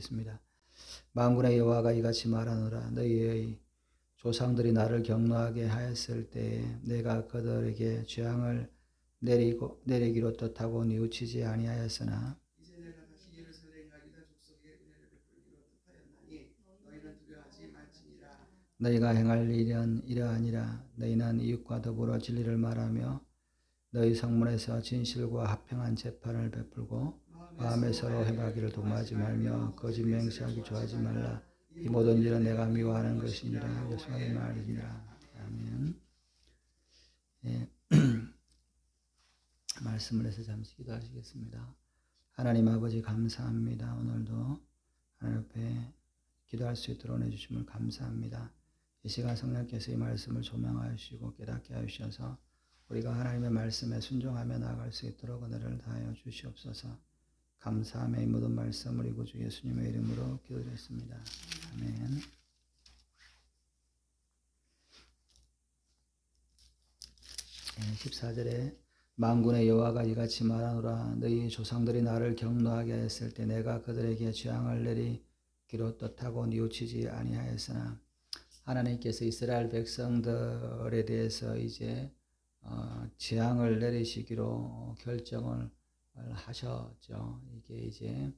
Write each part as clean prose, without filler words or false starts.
읽겠습니다. 만군의 여호와가 이같이 말하노라. 너희의 조상들이 나를 경노하게 하였을 때에 내가 그들에게 재앙을 내리기로 뜻하고 뉘우치지 아니하였으나 이제 내가 다시 이를 선행하리라. 족속에게 은혜를 베풀기로 뜻하였나니 너희는 두려워하지 말지니라. 너희가 행할 일은 이러하니라. 너희는 이웃과 더불어 진리를 말하며 너희 성문에서 진실과 합평한 재판을 베풀고 마음에 서로 해하기를 도모하지 말며 거짓 맹세하기 좋아하지 말라. 이 모든 일은 내가 미워하는 것이니라. 예수님의 말이니라. 아멘. 예. 말씀을 해서 잠시 기도하시겠습니다. 하나님 아버지 감사합니다. 오늘도 하나님 앞에 기도할 수 있도록 해주심을 감사합니다. 이 시간 성령께서 이 말씀을 조명하여 주시고 깨닫게 하셔서 우리가 하나님의 말씀에 순종하며 나아갈 수 있도록 은혜를 다하여 주시옵소서. 감사하며 이 모든 말씀을 우리 구주 예수님의 이름으로 기도드렸습니다. 아멘. 네, 14절에 만군의 여호와가 이같이 말하노라. 너희 조상들이 나를 경노하게 했을 때 내가 그들에게 재앙을 내리기로 뜻하고 뉘우치지 아니하였으나 하나님께서 이스라엘 백성들에 대해서 이제 재앙을 내리시기로 결정을 하셨죠. 이게 이제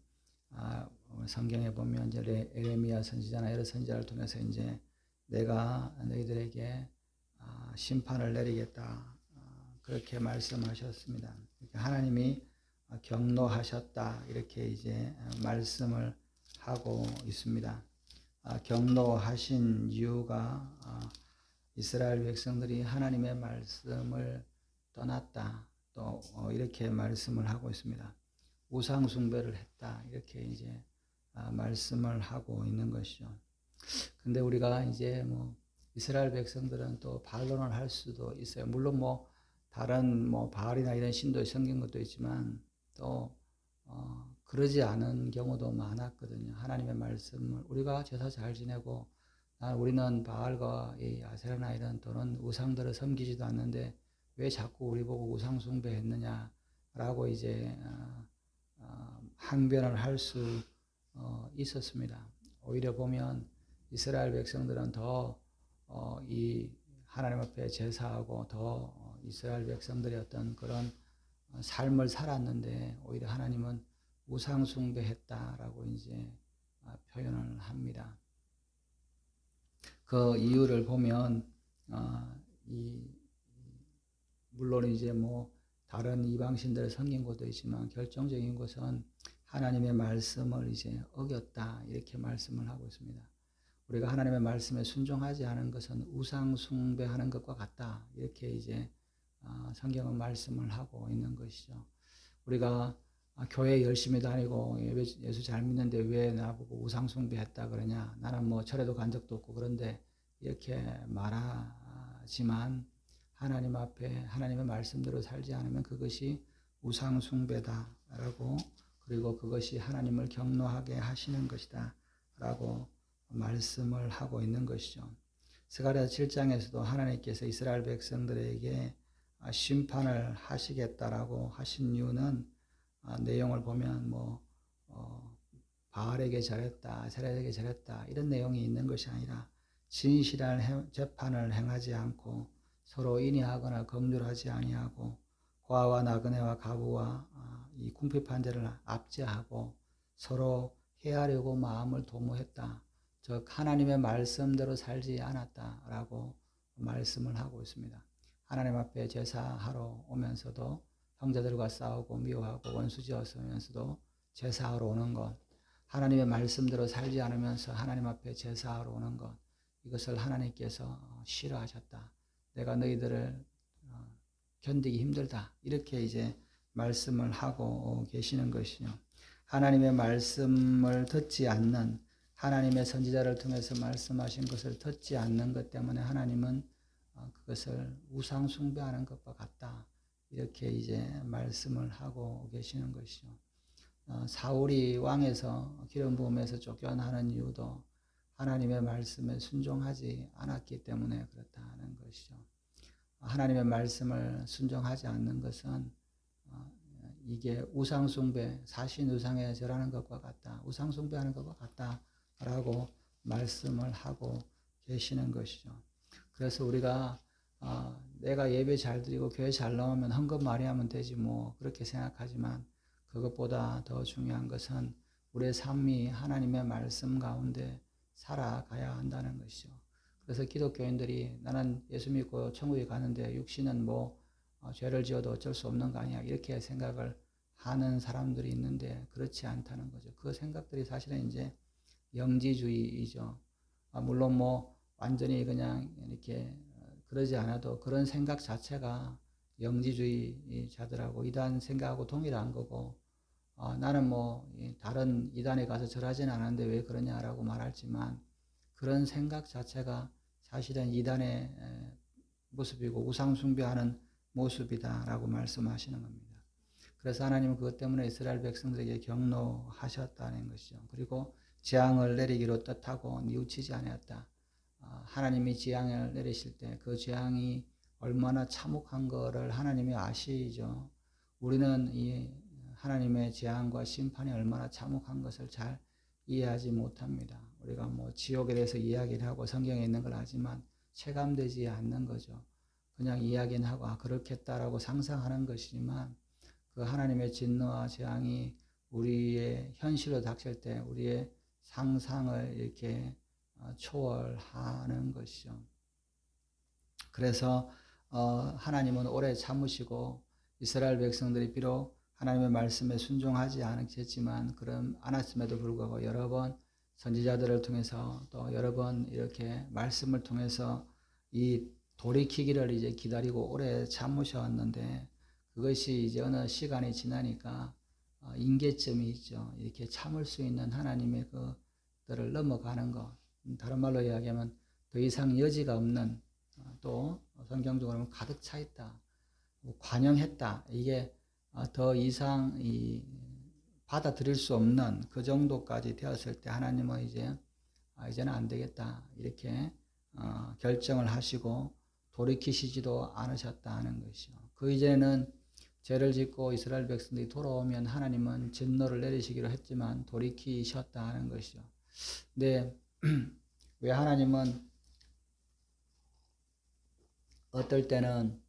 성경에 보면 이제 에레미야 선지자나 여러 선지자를 통해서 이제 내가 너희들에게 심판을 내리겠다 그렇게 말씀하셨습니다. 하나님이 경노하셨다 이렇게 이제 말씀을 하고 있습니다. 경노하신 이유가 이스라엘 백성들이 하나님의 말씀을 떠났다. 또 이렇게 말씀을 하고 있습니다. 우상 숭배를 했다. 이렇게 이제 말씀을 하고 있는 것이죠. 근데 우리가 이제 뭐 이스라엘 백성들은 또 반론을 할 수도 있어요. 물론 뭐 다른 뭐 바알이나 이런 신도에 섬긴 것도 있지만 또 그러지 않은 경우도 많았거든요. 하나님의 말씀을 우리가 제사 잘 지내고 우리는 바알과 이 아세라나 이런 또는 우상들을 섬기지도 않는데 왜 자꾸 우리 보고 우상 숭배했느냐라고 이제 항변을 할 수 있었습니다. 오히려 보면 이스라엘 백성들은 더 이 하나님 앞에 제사하고 더 이스라엘 백성들의 어떤 그런 삶을 살았는데 오히려 하나님은 우상 숭배했다라고 이제 표현을 합니다. 그 이유를 보면 물론 이제 뭐 다른 이방신들을 섬긴 것도 있지만 결정적인 것은 하나님의 말씀을 이제 어겼다 이렇게 말씀을 하고 있습니다. 우리가 하나님의 말씀에 순종하지 않은 것은 우상 숭배하는 것과 같다 이렇게 이제 성경은 말씀을 하고 있는 것이죠. 우리가 교회 열심히 다니고 예수 잘 믿는데 왜 나보고 우상 숭배했다 그러냐, 나는 뭐 절에도 간 적도 없고 그런데 이렇게 말하지만 하나님 앞에 하나님의 말씀대로 살지 않으면 그것이 우상 숭배다라고, 그리고 그것이 하나님을 경노하게 하시는 것이다 라고 말씀을 하고 있는 것이죠. 스가랴서 7장에서도 하나님께서 이스라엘 백성들에게 심판을 하시겠다라고 하신 이유는 내용을 보면 뭐 바알에게 잘했다, 세라에게 잘했다 이런 내용이 있는 것이 아니라 진실한 재판을 행하지 않고 서로 인의하거나 검열하지 아니하고 고아와 나그네와 가부와 이 궁핍한 자를 압제하고 서로 해하려고 마음을 도모했다. 즉 하나님의 말씀대로 살지 않았다라고 말씀을 하고 있습니다. 하나님 앞에 제사하러 오면서도 형제들과 싸우고 미워하고 원수지어서면서도 제사하러 오는 것, 하나님의 말씀대로 살지 않으면서 하나님 앞에 제사하러 오는 것, 이것을 하나님께서 싫어하셨다. 내가 너희들을 견디기 힘들다 이렇게 이제 말씀을 하고 계시는 것이요. 하나님의 말씀을 듣지 않는, 하나님의 선지자를 통해서 말씀하신 것을 듣지 않는 것 때문에 하나님은 그것을 우상 숭배하는 것과 같다 이렇게 이제 말씀을 하고 계시는 것이죠. 사울이 왕에서 기름 부음에서 쫓겨나는 이유도 하나님의 말씀에 순종하지 않았기 때문에 그렇다는 것이죠. 하나님의 말씀을 순종하지 않는 것은 이게 우상숭배, 사신우상에 절하는 것과 같다. 우상숭배하는 것과 같다라고 말씀을 하고 계시는 것이죠. 그래서 우리가 내가 예배 잘 드리고 교회 잘 나오면 헌금 많이 하면 되지 뭐 그렇게 생각하지만 그것보다 더 중요한 것은 우리의 삶이 하나님의 말씀 가운데 살아가야 한다는 것이죠. 그래서 기독교인들이 나는 예수 믿고 천국에 가는데 육신은 뭐 죄를 지어도 어쩔 수 없는 거 아니야 이렇게 생각을 하는 사람들이 있는데 그렇지 않다는 거죠. 그 생각들이 사실은 이제 영지주의이죠. 물론 뭐 완전히 그냥 이렇게 그러지 않아도 그런 생각 자체가 영지주의자들하고 이단 생각하고 동일한 거고 나는 뭐 다른 이단에 가서 절하지는 않았는데 왜 그러냐라고 말하지만 그런 생각 자체가 사실은 이단의 모습이고 우상숭배하는 모습이다라고 말씀하시는 겁니다. 그래서 하나님은 그것 때문에 이스라엘 백성들에게 경노하셨다는 것이죠. 그리고 재앙을 내리기로 뜻하고 뉘우치지 아니었다. 하나님이 재앙을 내리실 때 그 재앙이 얼마나 참혹한 거를 하나님이 아시죠. 우리는 이 하나님의 재앙과 심판이 얼마나 참혹한 것을 잘 이해하지 못합니다. 우리가 뭐 지옥에 대해서 이야기를 하고 성경에 있는 걸 하지만 체감되지 않는 거죠. 그냥 이야기는 하고 그렇겠다라고 상상하는 것이지만 그 하나님의 진노와 재앙이 우리의 현실로 닥칠 때 우리의 상상을 이렇게 초월하는 것이죠. 그래서 하나님은 오래 참으시고 이스라엘 백성들이 비록 하나님의 말씀에 순종하지 않았겠지만 그럼 않았음에도 불구하고 여러 번 선지자들을 통해서 또 여러 번 이렇게 말씀을 통해서 이 돌이키기를 이제 기다리고 오래 참으셨는데 그것이 이제 어느 시간이 지나니까 인계점이 있죠. 이렇게 참을 수 있는 하나님의 그들을 넘어가는 것. 다른 말로 이야기하면 더 이상 여지가 없는 또 성경적으로 하면 가득 차 있다. 관영했다. 이게 더 이상 받아들일 수 없는 그 정도까지 되었을 때 하나님은 이제는 안 되겠다. 이렇게 결정을 하시고 돌이키시지도 않으셨다는 것이죠. 그 이전에는 죄를 짓고 이스라엘 백성들이 돌아오면 하나님은 진노를 내리시기로 했지만 돌이키셨다는 것이죠. 근데 왜 하나님은 어떨 때는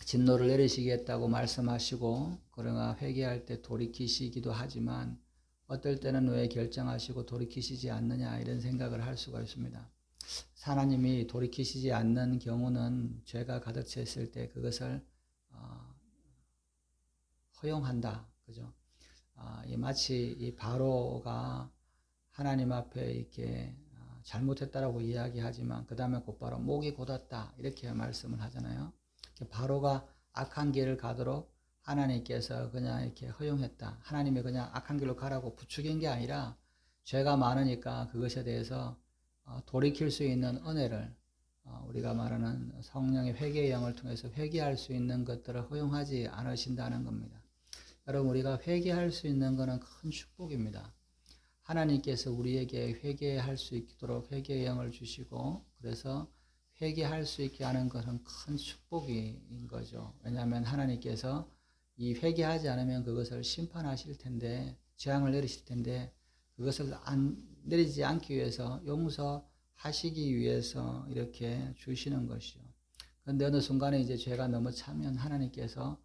진노를 내리시겠다고 말씀하시고 그러나 회개할 때 돌이키시기도 하지만 어떨 때는 왜 결정하시고 돌이키시지 않느냐 이런 생각을 할 수가 있습니다. 하나님이 돌이키시지 않는 경우는 죄가 가득 찼을 때 그것을 허용한다. 그죠? 마치 이 바로가 하나님 앞에 이렇게 잘못했다라고 이야기하지만 그 다음에 곧바로 목이 곧았다 이렇게 말씀을 하잖아요. 바로가 악한 길을 가도록 하나님께서 그냥 이렇게 허용했다. 하나님이 그냥 악한 길로 가라고 부추긴 게 아니라 죄가 많으니까 그것에 대해서 돌이킬 수 있는 은혜를 우리가 말하는 성령의 회개의 영을 통해서 회개할 수 있는 것들을 허용하지 않으신다는 겁니다. 여러분 우리가 회개할 수 있는 것은 큰 축복입니다. 하나님께서 우리에게 회개할 수 있도록 회개의 영을 주시고 그래서 회개할 수 있게 하는 것은 큰 축복인 거죠. 왜냐하면 하나님께서 이 회개하지 않으면 그것을 심판하실 텐데 재앙을 내리실 텐데 그것을 내리지 않기 위해서 용서하시기 위해서 이렇게 주시는 것이죠. 그런데 어느 순간에 이제 죄가 너무 차면 하나님께서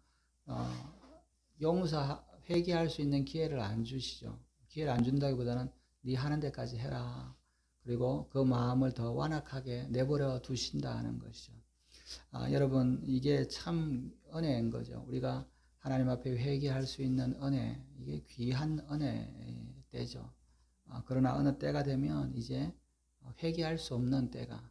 회개할 수 있는 기회를 안 주시죠. 기회를 안 준다기보다는 네 하는 데까지 해라. 그리고 그 마음을 더 완악하게 내버려 두신다는 것이죠. 여러분 이게 참 은혜인 거죠. 우리가 하나님 앞에 회개할 수 있는 은혜, 이게 귀한 은혜 때죠. 그러나 어느 때가 되면 이제 회개할 수 없는 때가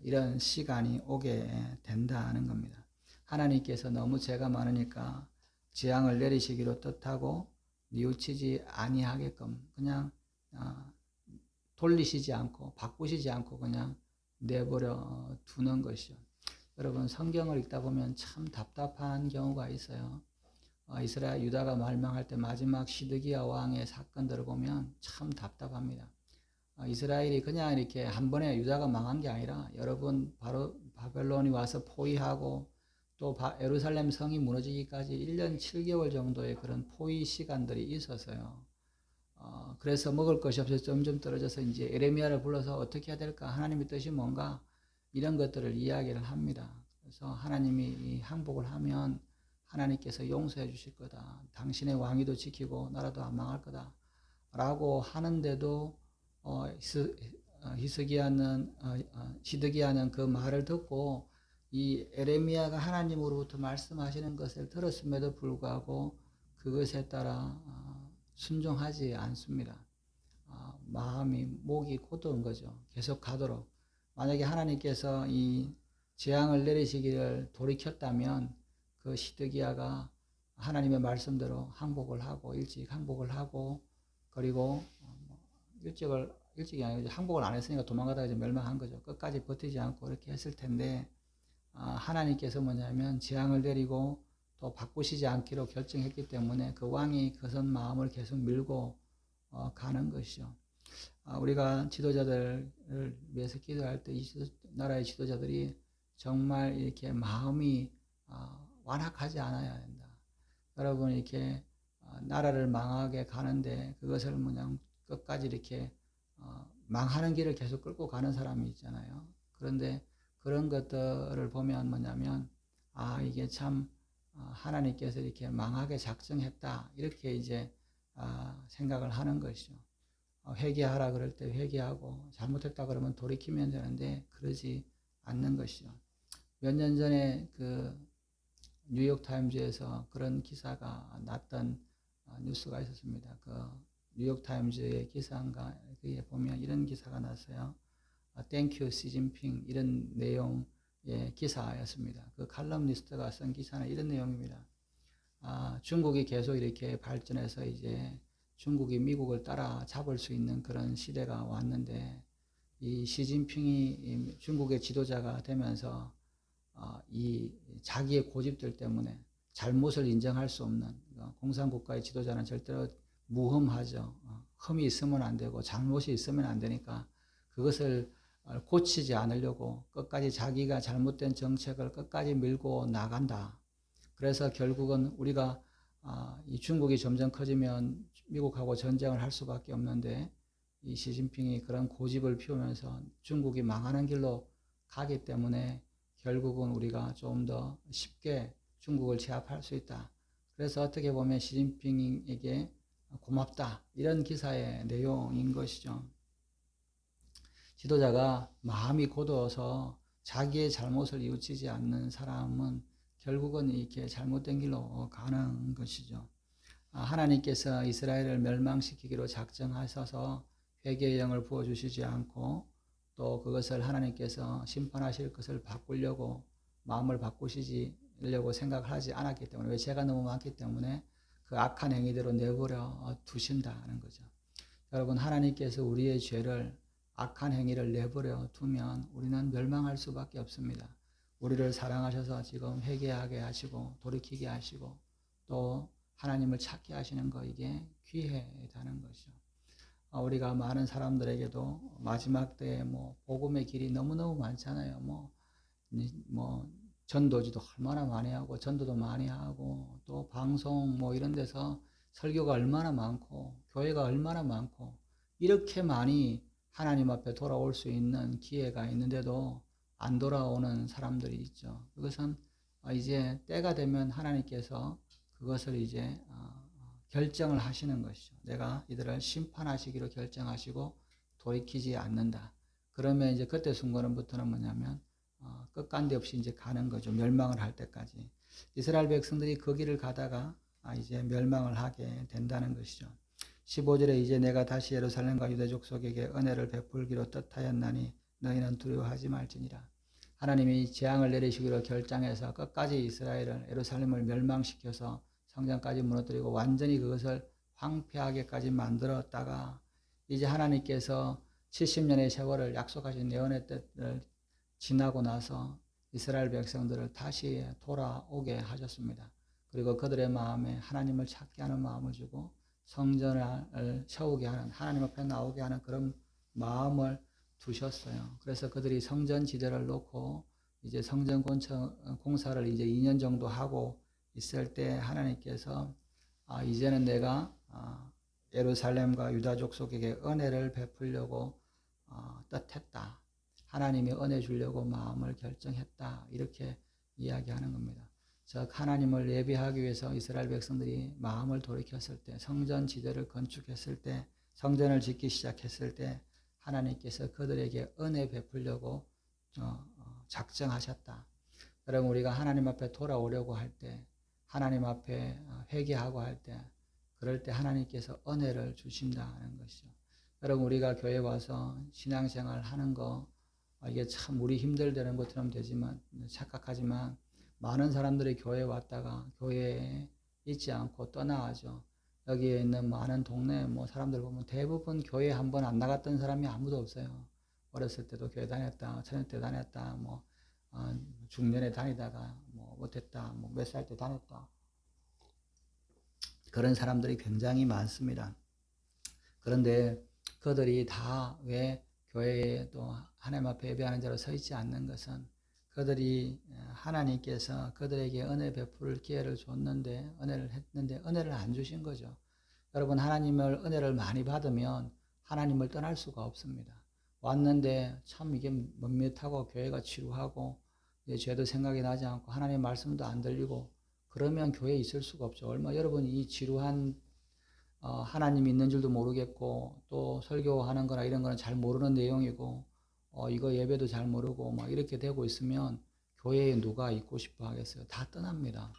이런 시간이 오게 된다는 겁니다. 하나님께서 너무 죄가 많으니까 재앙을 내리시기로 뜻하고 뉘우치지 아니하게끔 그냥 돌리시지 않고 바꾸시지 않고 그냥 내버려 두는 것이죠. 여러분 성경을 읽다 보면 참 답답한 경우가 있어요. 이스라엘 유다가 멸망할 때 마지막 시드기야 왕의 사건들을 보면 참 답답합니다. 이스라엘이 그냥 이렇게 한 번에 유다가 망한 게 아니라 여러분 바로 바벨론이 와서 포위하고 또 예루살렘 성이 무너지기까지 1년 7개월 정도의 그런 포위 시간들이 있었어요. 그래서 먹을 것이 없어서 점점 떨어져서 이제 에레미야를 불러서 어떻게 해야 될까? 하나님의 뜻이 뭔가? 이런 것들을 이야기를 합니다. 그래서 하나님이 이 항복을 하면 하나님께서 용서해 주실 거다. 당신의 왕위도 지키고 나라도 안 망할 거다. 라고 하는데도 시드기야는 그 말을 듣고 이 에레미야가 하나님으로부터 말씀하시는 것을 들었음에도 불구하고 그것에 따라 순종하지 않습니다. 마음이 목이 곧은 거죠. 계속 가도록. 만약에 하나님께서 이 재앙을 내리시기를 돌이켰다면 그 시드기야가 하나님의 말씀대로 항복을 하고 일찍 항복을 하고 그리고 일찍이 아니고 항복을 안 했으니까 도망가다가 이제 멸망한 거죠. 끝까지 버티지 않고 이렇게 했을 텐데 하나님께서 뭐냐면 재앙을 내리고 또 바꾸시지 않기로 결정했기 때문에 그 왕이 그선 마음을 계속 밀고 가는 것이죠. 우리가 지도자들을 위해서 기도할 때 이 나라의 지도자들이 정말 이렇게 마음이 완악하지 않아야 된다. 여러분 이렇게 나라를 망하게 가는데 그것을 그냥 끝까지 이렇게 망하는 길을 계속 끌고 가는 사람이 있잖아요. 그런데 그런 것들을 보면 뭐냐면 이게 참 하나님께서 이렇게 망하게 작정했다 이렇게 이제 생각을 하는 것이죠. 회개하라 그럴 때 회개하고 잘못했다 그러면 돌이키면 되는데 그러지 않는 것이죠. 몇 년 전에 그 뉴욕 타임즈에서 그런 기사가 났던 뉴스가 있었습니다. 그 뉴욕 타임즈의 기사인가 그에 보면 이런 기사가 났어요. Thank you, 시진핑 이런 내용의 기사였습니다. 그 칼럼니스트가 쓴 기사는 이런 내용입니다. 중국이 계속 이렇게 발전해서 이제 중국이 미국을 따라잡을 수 있는 그런 시대가 왔는데 이 시진핑이 중국의 지도자가 되면서 이 자기의 고집들 때문에 잘못을 인정할 수 없는 공산국가의 지도자는 절대로 무흠하죠. 흠이 있으면 안 되고 잘못이 있으면 안 되니까 그것을 고치지 않으려고 끝까지 자기가 잘못된 정책을 끝까지 밀고 나간다. 그래서 결국은 우리가 이 중국이 점점 커지면 미국하고 전쟁을 할 수밖에 없는데 이 시진핑이 그런 고집을 피우면서 중국이 망하는 길로 가기 때문에 결국은 우리가 좀 더 쉽게 중국을 제압할 수 있다. 그래서 어떻게 보면 시진핑에게 고맙다. 이런 기사의 내용인 것이죠. 지도자가 마음이 고도워서 자기의 잘못을 뉘우치지 않는 사람은 결국은 이렇게 잘못된 길로 가는 것이죠. 하나님께서 이스라엘을 멸망시키기로 작정하셔서 회개의 영을 부어주시지 않고 또 그것을 하나님께서 심판하실 것을 바꾸려고 마음을 바꾸시려고 생각을 하지 않았기 때문에 왜 죄가 너무 많기 때문에 그 악한 행위대로 내버려 두신다는 거죠. 여러분 하나님께서 우리의 죄를 악한 행위를 내버려 두면 우리는 멸망할 수밖에 없습니다. 우리를 사랑하셔서 지금 회개하게 하시고 돌이키게 하시고 또 하나님을 찾게 하시는 거 이게 귀하다는 것이죠. 우리가 많은 사람들에게도 마지막 때에 복음의 길이 너무너무 많잖아요. 전도지도 얼마나 많이 하고 전도도 많이 하고 또 방송 이런 데서 설교가 얼마나 많고 교회가 얼마나 많고 이렇게 많이 하나님 앞에 돌아올 수 있는 기회가 있는데도 안 돌아오는 사람들이 있죠. 그것은 이제 때가 되면 하나님께서 그것을 이제 결정을 하시는 것이죠. 내가 이들을 심판하시기로 결정하시고 돌이키지 않는다. 그러면 이제 그때 순간부터는 뭐냐면 끝간데 없이 이제 가는 거죠. 멸망을 할 때까지. 이스라엘 백성들이 그 길을 가다가 이제 멸망을 하게 된다는 것이죠. 15절에 이제 내가 다시 예루살렘과 유다 족속에게 은혜를 베풀기로 뜻하였나니 너희는 두려워하지 말지니라. 하나님이 재앙을 내리시기로 결정해서 끝까지 이스라엘을 예루살렘을 멸망시켜서 성전까지 무너뜨리고 완전히 그것을 황폐하게까지 만들었다가 이제 하나님께서 70년의 세월을 약속하신 예언의 때를 지나고 나서 이스라엘 백성들을 다시 돌아오게 하셨습니다. 그리고 그들의 마음에 하나님을 찾게 하는 마음을 주고 성전을 세우게 하는 하나님 앞에 나오게 하는 그런 마음을 두셨어요. 그래서 그들이 성전 지대를 놓고 이제 성전 공사를 이제 2년 정도 하고 있을 때 하나님께서 이제는 내가 예루살렘과 유다 족속에게 은혜를 베풀려고 뜻했다. 하나님이 은혜 주려고 마음을 결정했다. 이렇게 이야기하는 겁니다. 즉 하나님을 예배하기 위해서 이스라엘 백성들이 마음을 돌이켰을 때, 성전 지대를 건축했을 때, 성전을 짓기 시작했을 때 하나님께서 그들에게 은혜 베풀려고 작정하셨다. 여러분 우리가 하나님 앞에 돌아오려고 할 때, 하나님 앞에 회개하고 할 때, 그럴 때 하나님께서 은혜를 주신다는 것이죠. 여러분 우리가 교회 와서 신앙생활 하는 거 이게 참 우리 힘들다는 것처럼 되지만 착각하지만 많은 사람들이 교회에 왔다가 교회에 있지 않고 떠나가죠. 여기에 있는 많은 동네 사람들 보면 대부분 교회 한 번 안 나갔던 사람이 아무도 없어요. 어렸을 때도 교회 다녔다, 처녀 때 다녔다, 중년에 다니다가 못했다, 몇 살 때 다녔다. 그런 사람들이 굉장히 많습니다. 그런데 그들이 다 왜 교회에 또 하나님 앞에 예배하는 자로 서 있지 않는 것은 그들이 하나님께서 그들에게 은혜 베풀 기회를 줬는데 은혜를 했는데 은혜를 안 주신 거죠. 여러분 하나님을 은혜를 많이 받으면 하나님을 떠날 수가 없습니다. 왔는데 참 이게 밋밋하고 교회가 지루하고 죄도 생각이 나지 않고 하나님의 말씀도 안 들리고 그러면 교회에 있을 수가 없죠. 여러분 이 지루한 하나님이 있는 줄도 모르겠고 또 설교하는 거나 이런 거는 잘 모르는 내용이고 이거 예배도 잘 모르고 이렇게 되고 있으면 교회에 누가 있고 싶어 하겠어요. 다 떠납니다.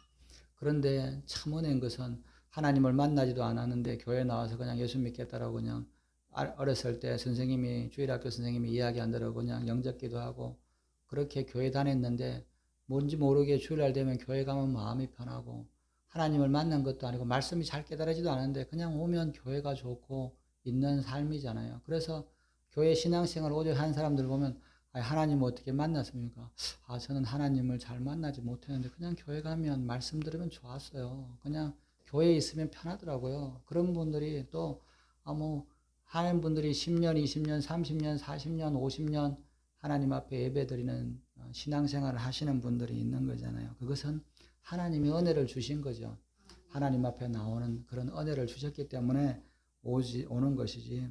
그런데 참 은혜인 것은 하나님을 만나지도 않았는데 교회에 나와서 그냥 예수 믿겠다라고 그냥 어렸을 때 선생님이 주일학교 선생님이 이야기 안 들어 그냥 영접기도 하고 그렇게 교회 다녔는데 뭔지 모르게 주일날 되면 교회 가면 마음이 편하고 하나님을 만난 것도 아니고 말씀이 잘 깨달아지도 않은데 그냥 오면 교회가 좋고 있는 삶이잖아요. 그래서 교회 신앙생활 오래 한 사람들 보면 하나님을 어떻게 만났습니까? 저는 하나님을 잘 만나지 못했는데 그냥 교회 가면 말씀 들으면 좋았어요. 그냥 교회에 있으면 편하더라고요. 그런 분들이 또 하는 분들이 10년, 20년, 30년, 40년, 50년 하나님 앞에 예배드리는 신앙생활을 하시는 분들이 있는 거잖아요. 그것은 하나님이 은혜를 주신 거죠. 하나님 앞에 나오는 그런 은혜를 주셨기 때문에 오는 것이지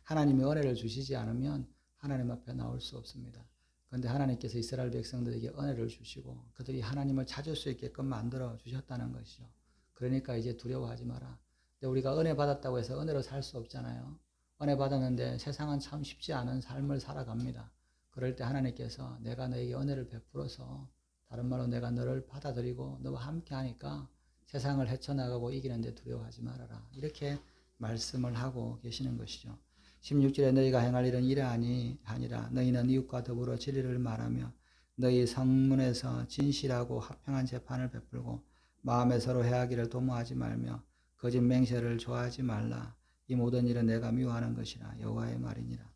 하나님이 은혜를 주시지 않으면 하나님 앞에 나올 수 없습니다. 그런데 하나님께서 이스라엘 백성들에게 은혜를 주시고 그들이 하나님을 찾을 수 있게끔 만들어 주셨다는 것이죠. 그러니까 이제 두려워하지 마라. 근데 우리가 은혜 받았다고 해서 은혜로 살 수 없잖아요. 은혜 받았는데 세상은 참 쉽지 않은 삶을 살아갑니다. 그럴 때 하나님께서 내가 너에게 은혜를 베풀어서 다른 말로 내가 너를 받아들이고 너와 함께 하니까 세상을 헤쳐나가고 이기는데 두려워하지 말아라. 이렇게 말씀을 하고 계시는 것이죠. 16절에 너희가 행할 일은 이러하니 아니라 너희는 이웃과 더불어 진리를 말하며 너희 성문에서 진실하고 합평한 재판을 베풀고 마음에 서로 해하기를 도모하지 말며 거짓 맹세를 좋아하지 말라. 이 모든 일은 내가 미워하는 것이라 여호와의 말이니라.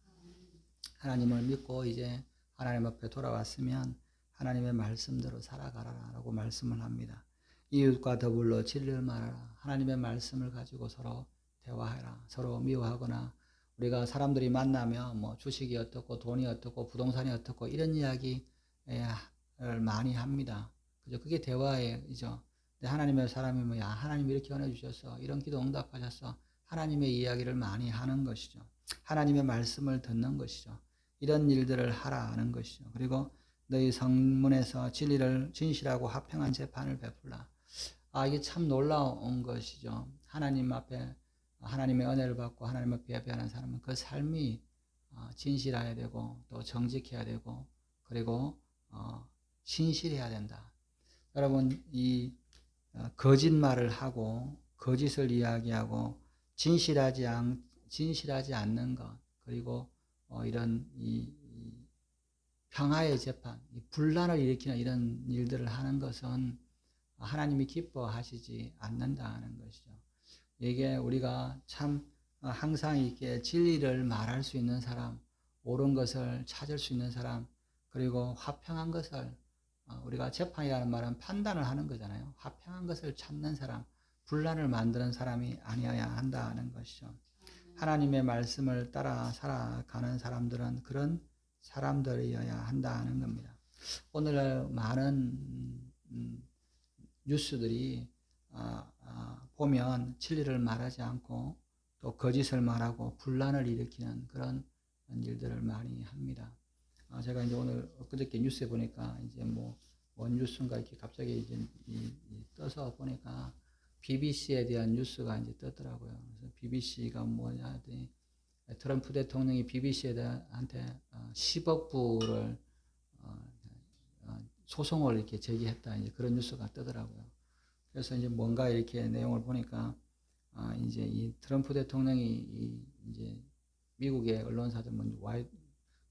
하나님을 믿고 이제 하나님 앞에 돌아왔으면 하나님의 말씀대로 살아가라라고 말씀을 합니다. 이웃과 더불어 진리를 말하라. 하나님의 말씀을 가지고 서로 대화해라. 서로 미워하거나 우리가 사람들이 만나면 주식이 어떻고 돈이 어떻고 부동산이 어떻고 이런 이야기를 많이 합니다. 그죠? 그게 대화이죠. 근데 하나님의 사람이 하나님이 이렇게 은혜 주셨어. 이런 기도 응답하셨어. 하나님의 이야기를 많이 하는 것이죠. 하나님의 말씀을 듣는 것이죠. 이런 일들을 하라 하는 것이죠. 그리고 너희 성문에서 진실하고 합평한 재판을 베풀라. 이게 참 놀라운 것이죠. 하나님 앞에 하나님의 은혜를 받고 하나님 앞에 예배하는 사람은 그 삶이 진실해야 되고 또 정직해야 되고 그리고 신실해야 된다. 여러분 이 거짓말을 하고 거짓을 이야기하고 진실하지 않는 것 그리고 이런 이 평화의 재판, 분란을 일으키는 이런 일들을 하는 것은 하나님이 기뻐하시지 않는다는 것이죠. 이게 우리가 참 항상 이렇게 진리를 말할 수 있는 사람, 옳은 것을 찾을 수 있는 사람, 그리고 화평한 것을 우리가 재판이라는 말은 판단을 하는 거잖아요. 화평한 것을 찾는 사람, 분란을 만드는 사람이 아니어야 한다는 것이죠. 하나님의 말씀을 따라 살아가는 사람들은 그런 사람들이어야 한다는 겁니다. 오늘날 많은 뉴스들이 보면 진리를 말하지 않고 또 거짓을 말하고 분란을 일으키는 그런 일들을 많이 합니다. 제가 이제 오늘 엊그저께 뉴스에 보니까 이제 뭐 원 뉴스인가 이렇게 갑자기 이제 떠서 보니까 BBC에 대한 뉴스가 이제 떴더라고요. 그래서 BBC가 뭐냐 하더니 트럼프 대통령이 BBC한테 10억 불을 소송을 이렇게 제기했다, 이제 그런 뉴스가 뜨더라고요. 그래서 이제 뭔가 이렇게 내용을 보니까 이제 이 트럼프 대통령이 이제 미국의 언론사들 뭐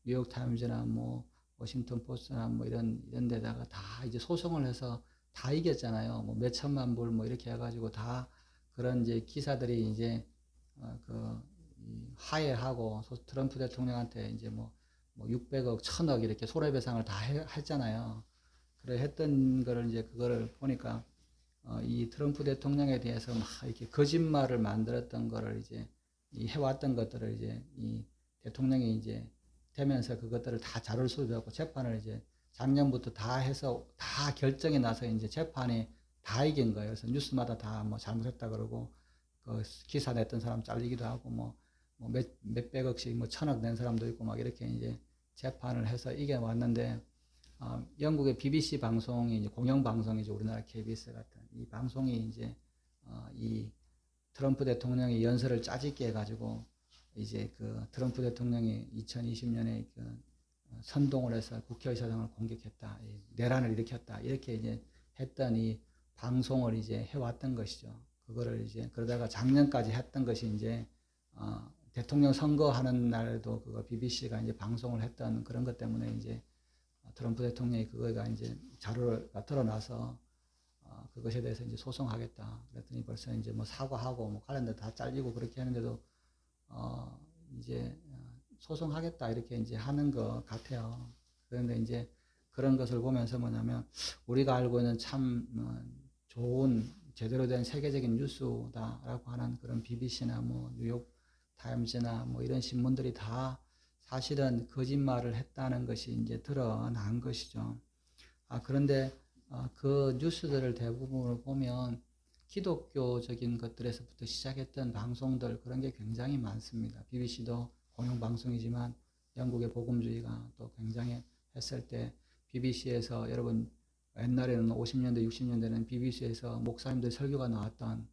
뉴욕 타임즈나 뭐 워싱턴 포스트나 뭐 이런 데다가 다 이제 소송을 해서 다 이겼잖아요. 뭐 몇 천만 불 뭐 이렇게 해가지고 다 그런 이제 기사들이 이제 하해하고 트럼프 대통령한테 이제 뭐 600억, 1000억 이렇게 손해배상을 다 했잖아요. 그래 했던 거를 이제 그거를 보니까 이 트럼프 대통령에 대해서 막 이렇게 거짓말을 만들었던 거를 이제 해왔던 것들을 이제 이 대통령이 이제 되면서 그것들을 다 자료를 수집하고 재판을 이제 작년부터 다 해서 다 결정이 나서 이제 재판이 다 이긴 거예요. 그래서 뉴스마다 다 뭐 잘못했다 그러고 그 기사 냈던 사람 잘리기도 하고 뭐 몇백억씩 뭐 1000억 낸 사람도 있고 막 이렇게 이제 재판을 해서 이겨왔는데 영국의 BBC 방송이 이제 공영방송이죠. 우리나라 KBS 같은 이 방송이 이제 이 트럼프 대통령의 연설을 짜집게 해가지고 이제 그 트럼프 대통령이 2020년에 그 선동을 해서 국회의사당을 공격했다, 내란을 일으켰다, 이렇게 이제 했던 이 방송을 이제 해왔던 것이죠. 그거를 이제 그러다가 작년까지 했던 것이 이제 대통령 선거하는 날에도 그거 BBC가 이제 방송을 했던 그런 것 때문에 이제 트럼프 대통령이 그거가 이제 자료가 드러나서 그것에 대해서 이제 소송하겠다. 그랬더니 벌써 이제 뭐 사과하고 뭐 관련된 다 잘리고 그렇게 했는데도 이제 소송하겠다 이렇게 이제 하는 것 같아요. 그런데 이제 그런 것을 보면서 뭐냐면 우리가 알고 있는 참 좋은 제대로 된 세계적인 뉴스다라고 하는 그런 BBC나 뭐 뉴욕 타임즈나 뭐 이런 신문들이 다 사실은 거짓말을 했다는 것이 이제 드러난 것이죠. 그런데 그 뉴스들을 대부분을 보면 기독교적인 것들에서부터 시작했던 방송들 그런 게 굉장히 많습니다. BBC도 공영방송이지만 영국의 복음주의가 또 굉장히 했을 때 BBC에서 여러분 옛날에는 50년대 60년대는 BBC에서 목사님들 설교가 나왔던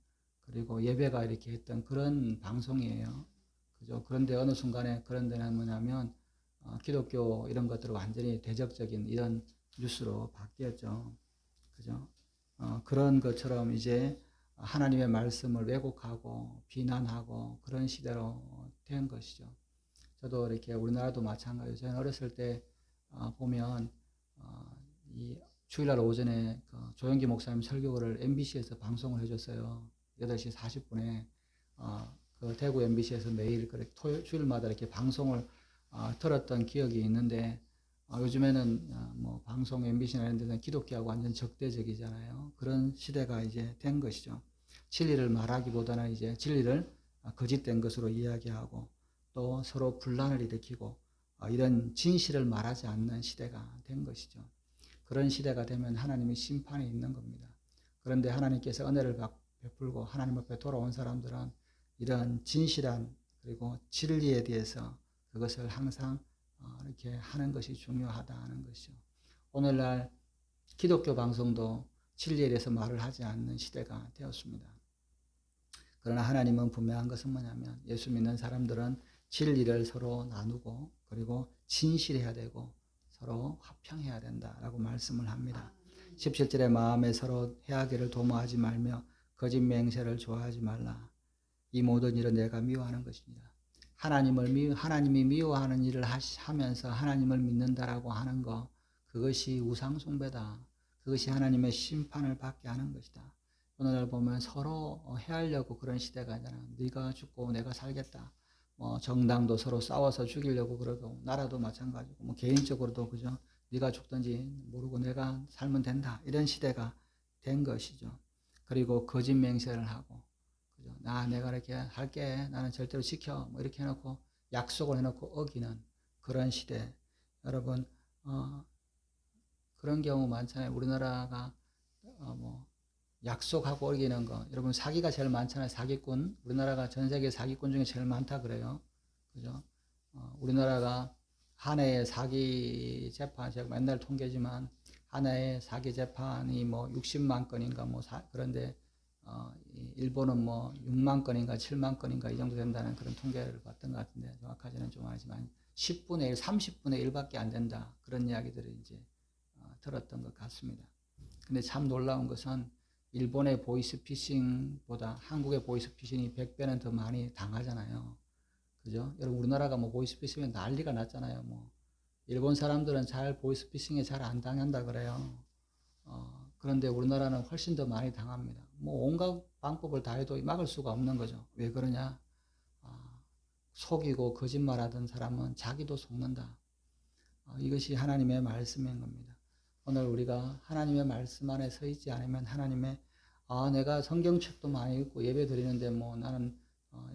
그리고 예배가 이렇게 했던 그런 방송이에요. 그죠? 그런데 어느 순간에 그런 데는 뭐냐면 기독교 이런 것들을 완전히 대적적인 이런 뉴스로 바뀌었죠. 그죠? 그런 것처럼 이제 하나님의 말씀을 왜곡하고 비난하고 그런 시대로 된 것이죠. 저도 이렇게 우리나라도 마찬가지예요. 저는 어렸을 때 보면 이 주일날 오전에 그 조영기 목사님 설교를 MBC에서 방송을 해줬어요. 8시 40분에 그 대구 MBC에서 매일 주일마다 이렇게 방송을 들었던 기억이 있는데 요즘에는 뭐 방송 MBC나 이런 데는 기독교하고 완전 적대적이잖아요. 그런 시대가 이제 된 것이죠. 진리를 말하기보다는 이제 진리를 거짓된 것으로 이야기하고 또 서로 분란을 일으키고 이런 진실을 말하지 않는 시대가 된 것이죠. 그런 시대가 되면 하나님의 심판이 있는 겁니다. 그런데 하나님께서 은혜를 베풀고 하나님 앞에 돌아온 사람들은 이런 진실한 그리고 진리에 대해서 그것을 항상 이렇게 하는 것이 중요하다는 것이죠. 오늘날 기독교 방송도 진리에 대해서 말을 하지 않는 시대가 되었습니다. 그러나 하나님은 분명한 것은 뭐냐면 예수 믿는 사람들은 진리를 서로 나누고 그리고 진실해야 되고 서로 화평해야 된다라고 말씀을 합니다. 17절에 마음에 서로 해하기를 도모하지 말며 거짓 맹세를 좋아하지 말라. 이 모든 일은 내가 미워하는 것입니다. 하나님이 미워하는 일을 하면서 하나님을 믿는다라고 하는 것, 그것이 우상 숭배다. 그것이 하나님의 심판을 받게 하는 것이다. 오늘날 보면 서로 해하려고 그런 시대가 아니잖아. 네가 죽고 내가 살겠다. 뭐 정당도 서로 싸워서 죽이려고 그러고 나라도 마찬가지고 뭐 개인적으로도 그죠. 네가 죽든지 모르고 내가 살면 된다. 이런 시대가 된 것이죠. 그리고 거짓 맹세를 하고 그죠. 내가 이렇게 할게. 나는 절대로 지켜. 뭐 이렇게 해놓고 약속을 해놓고 어기는 그런 시대. 여러분 그런 경우 많잖아요. 우리나라가 뭐 약속하고 어기는 거. 여러분 사기가 제일 많잖아요. 사기꾼. 우리나라가 전 세계 사기꾼 중에 제일 많다 그래요. 그죠? 우리나라가 한 해에 사기 재판, 제가 맨날 통계지만 한 해에 사기 재판이 뭐 60만 건인가 뭐 그런데 일본은 뭐 6만 건인가 7만 건인가 이 정도 된다는 그런 통계를 봤던 것 같은데 정확하지는 좀 아니지만 10분의 1, 30분의 1밖에 안 된다. 그런 이야기들을 이제 들었던 것 같습니다. 근데 참 놀라운 것은 일본의 보이스피싱보다 한국의 보이스피싱이 100배는 더 많이 당하잖아요. 그죠? 여러분 우리나라가 뭐 보이스피싱에 난리가 났잖아요. 뭐 일본 사람들은 잘 보이스피싱에 잘 안 당한다 그래요. 그런데 우리나라는 훨씬 더 많이 당합니다. 뭐 온갖 방법을 다 해도 막을 수가 없는 거죠. 왜 그러냐? 속이고 거짓말하던 사람은 자기도 속는다. 이것이 하나님의 말씀인 겁니다. 오늘 우리가 하나님의 말씀 안에 서 있지 않으면 하나님의 내가 성경책도 많이 읽고 예배 드리는데 뭐 나는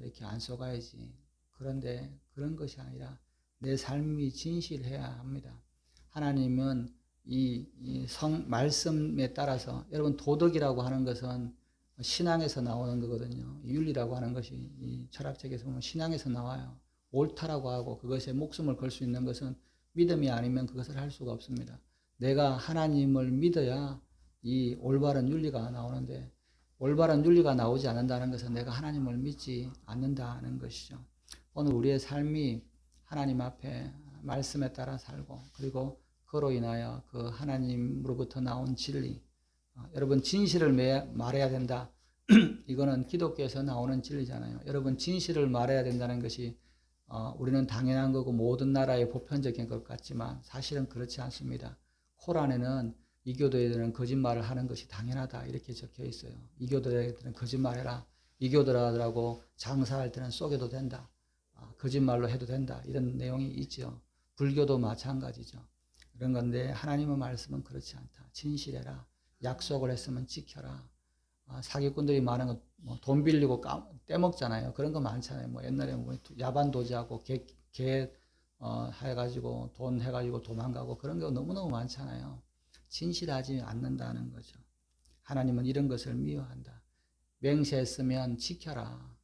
이렇게 안 속아야지. 그런데 그런 것이 아니라 내 삶이 진실해야 합니다. 하나님은 이 말씀에 따라서 여러분 도덕이라고 하는 것은 신앙에서 나오는 거거든요. 윤리라고 하는 것이 이 철학책에서 보면 신앙에서 나와요. 옳다라고 하고 그것에 목숨을 걸 수 있는 것은 믿음이 아니면 그것을 할 수가 없습니다. 내가 하나님을 믿어야 이 올바른 윤리가 나오는데 올바른 윤리가 나오지 않는다는 것은 내가 하나님을 믿지 않는다는 것이죠. 오늘 우리의 삶이 하나님 앞에 말씀에 따라 살고 그리고 그로 인하여 그 하나님으로부터 나온 진리 여러분 진실을 말해야 된다. 이거는 기독교에서 나오는 진리잖아요. 여러분 진실을 말해야 된다는 것이 우리는 당연한 거고 모든 나라의 보편적인 것 같지만 사실은 그렇지 않습니다. 코란에는 이교도애들은 거짓말을 하는 것이 당연하다 이렇게 적혀 있어요. 이교도애들은 거짓말해라. 이교도라고 장사할 때는 속여도 된다. 거짓말로 해도 된다. 이런 내용이 있죠. 불교도 마찬가지죠. 그런 건데 하나님의 말씀은 그렇지 않다. 진실해라. 약속을 했으면 지켜라. 사기꾼들이 많은 거 돈 빌리고 떼먹잖아요. 그런 거 많잖아요. 뭐 옛날에 뭐 야반 도주하고 개 해가지고 돈 해가지고 도망가고 그런 거 너무너무 많잖아요. 진실하지 않는다는 거죠. 하나님은 이런 것을 미워한다. 맹세했으면 지켜라.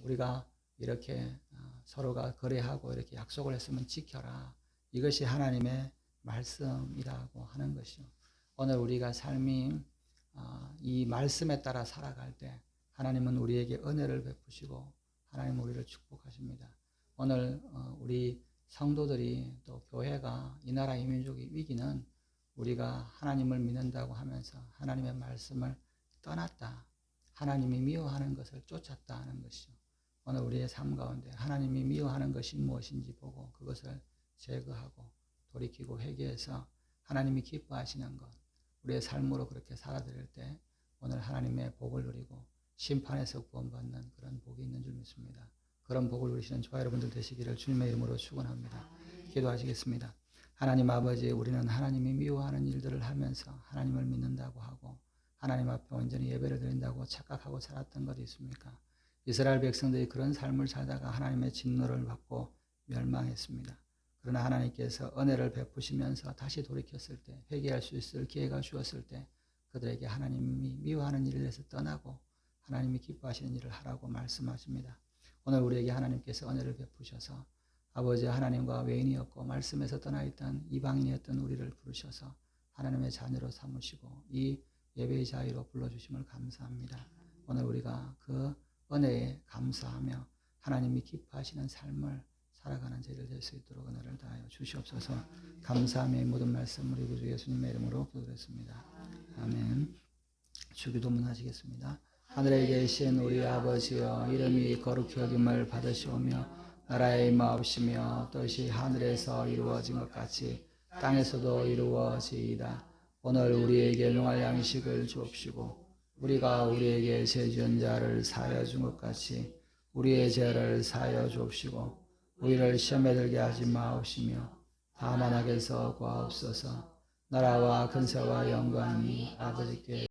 우리가 이렇게 서로가 거래하고 이렇게 약속을 했으면 지켜라. 이것이 하나님의 말씀이라고 하는 것이죠. 오늘 우리가 삶이 이 말씀에 따라 살아갈 때 하나님은 우리에게 은혜를 베푸시고 하나님은 우리를 축복하십니다. 오늘 우리 성도들이 또 교회가 이 나라 이 민족이 위기는 우리가 하나님을 믿는다고 하면서 하나님의 말씀을 떠났다. 하나님이 미워하는 것을 쫓았다 하는 것이죠. 오늘 우리의 삶 가운데 하나님이 미워하는 것이 무엇인지 보고 그것을 제거하고 돌이키고 회개해서 하나님이 기뻐하시는 것 우리의 삶으로 그렇게 살아드릴 때 오늘 하나님의 복을 누리고 심판에서 구원받는 그런 복이 있는 줄 믿습니다. 그런 복을 누리시는 저와 여러분들 되시기를 주님의 이름으로 축원합니다. 기도하시겠습니다. 하나님 아버지 우리는 하나님이 미워하는 일들을 하면서 하나님을 믿는다고 하고 하나님 앞에 온전히 예배를 드린다고 착각하고 살았던 것이 있습니까? 이스라엘 백성들이 그런 삶을 살다가 하나님의 진노를 받고 멸망했습니다. 그러나 하나님께서 은혜를 베푸시면서 다시 돌이켰을 때 회개할 수 있을 기회가 주었을 때 그들에게 하나님이 미워하는 일을 해서 떠나고 하나님이 기뻐하시는 일을 하라고 말씀하십니다. 오늘 우리에게 하나님께서 은혜를 베푸셔서 아버지 하나님과 외인이었고 말씀에서 떠나있던 이방인이었던 우리를 부르셔서 하나님의 자녀로 삼으시고 이 예배의 자유로 불러주심을 감사합니다. 오늘 우리가 그 은혜에 감사하며 하나님이 기뻐하시는 삶을 살아가는 저희들 될 수 있도록 은혜를 다하여 주시옵소서. 감사함의 모든 말씀 우리 구주 예수님의 이름으로 기도드렸습니다. 아멘. 주기도문 하시겠습니다. 하늘에 계신 우리 아버지여 이름이 거룩히 여김을 받으시오며 나라의 임하옵시며 뜻이 하늘에서 이루어진 것 같이 땅에서도 이루어지이다. 오늘 우리에게 용할 양식을 주옵시고 우리가 우리에게 죄 지은 자를 사하여 준 것 같이 우리의 죄를 사하여 주옵시고 우리를 시험에 들게 하지 마옵시며 다만 악에서 구하옵소서. 나라와 근세와 영광이 아버지께